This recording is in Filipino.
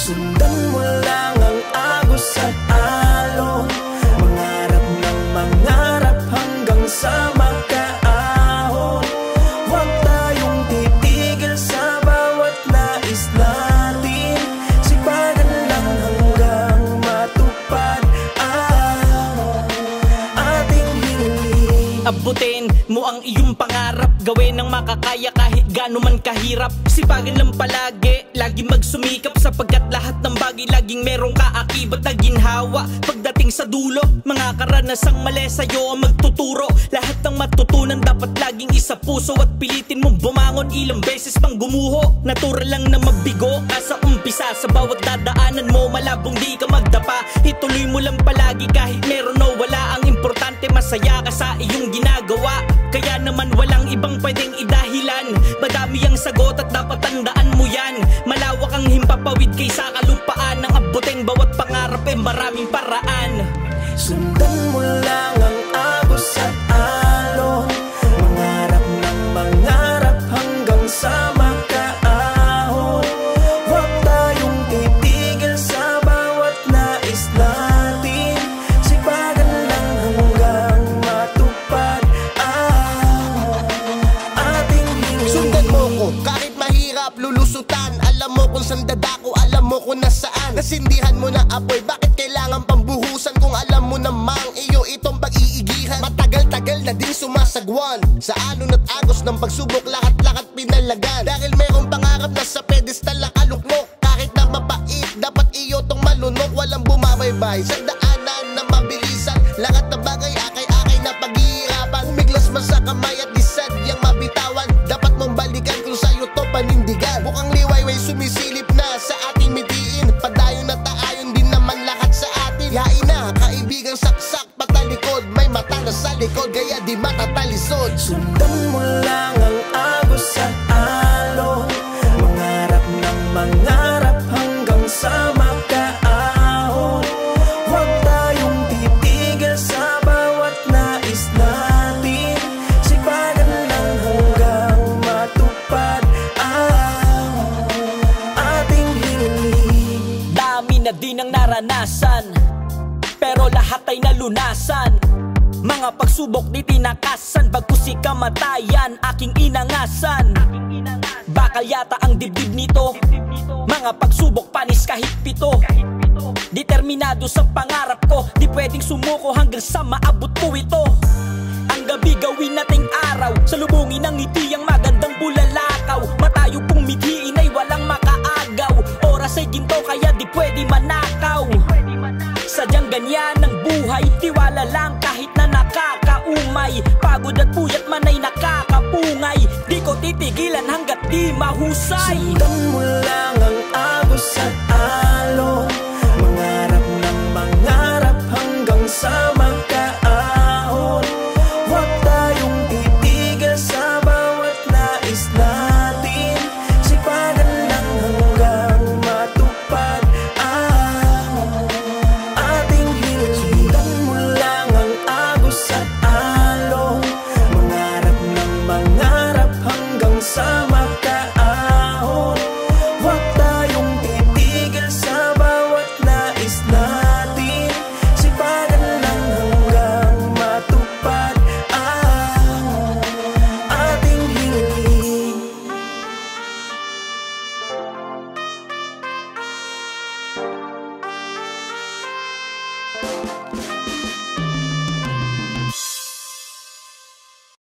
Sundan mo lang ang agos at alon, mangarap ng mangarap hanggang sa makaahon. Huwag tayong titigil sa bawat nais natin, sipagan lang hanggang matupad ang ating hiling. Abutin mo ang iyong pangarap, gawin ang makakaya kahit gaano man kahirap. Sipagan lang palagi, lagi magsumikap, sapagkat lahat ng bagay laging merong kaakibat na ginhawa. Pagdating sa dulo, mga karanasang mali sa'yo ang magtuturo. Lahat ng matutunan dapat laging isa puso, at pilitin mong bumangon ilang beses pang gumuho. Natural lang na magbigo ka sa umpisa, sa bawat dadaanan mo malabong di ka magdapa. Ituloy mo lang palagi kahit meron o wala, ang importante masaya ka sa iyong ginagawa. Kaya naman walang ibang pwedeng idahilan, madami ang sagot at dapat tandaan mo yan. Malawak ang himpapawid kaysa kalupaan, ang abutin bawat pangarap ay maraming paraan. Sundan mo lang ang agos at alon, mangarap ng mangarap hanggang sa makaahon. Huwag tayong titigil sa bawat nais natin, sipagan lang hanggang matupad ang ating hiling. Sundan mo ko kahit mahirap lulusutan, alam mo kung saan dadako, alam mo kung nasaan. Nasindihan mo na apoy, bakit kailangan pambuhusan kung alam mo namang iyo itong pag-iigihan? Matagal-tagal na din sumasagwan sa alon at agos ng pagsubok, lahat-lahat pinalagan. Dahil merong pangarap na sa pedestal nakalukmok, kahit na mapait, dapat iyo tong malunok. Walang bumabaybay sa daanan na mabilisan, lahat na bagay akay-akay na paghihirapan. Umiglas man sa kamay at di sadyang mabitawan, dapat mong balikan kung sa'yo to panindigan. Mukhang liwayway sumisilip na sa ating mitiin, padayon na taayon din naman lahat sa atin. Yain na kaibigang saksak patalikod, may mata na sa likod kaya di matatalisod. Sundan mo lang ang agos at alon, mangarap ng mangarap hanggang sa makaahon. Huwag tayong titigil sa bawat nais natin, sipagan lang hanggang matupad ang ating hiling. Dami na din ang naranasan, pero lahat ay nalunasan. Mga pagsubok di tinakasan, bagkus kamatayan aking inangasan. Bakal yata ang dibdib nito, mga pagsubok panis kahit pito. Determinado sa pangarap ko, di pwedeng sumuko hanggang sa maabot ko ito. Ang gabi gawin nating araw, salubungin ang ngiti ang magandang bulalakaw. Matayo pong mithiin ay walang makaagaw, oras ay ginto kaya di pwede manakaw. Sadyang ganyan ang buhay, tiwala lang kahit na nakakaumay. Pagod at puyat man ay nakakapungay, di ko titigilan hanggat di mahusay. Sundan mo lang ang agos at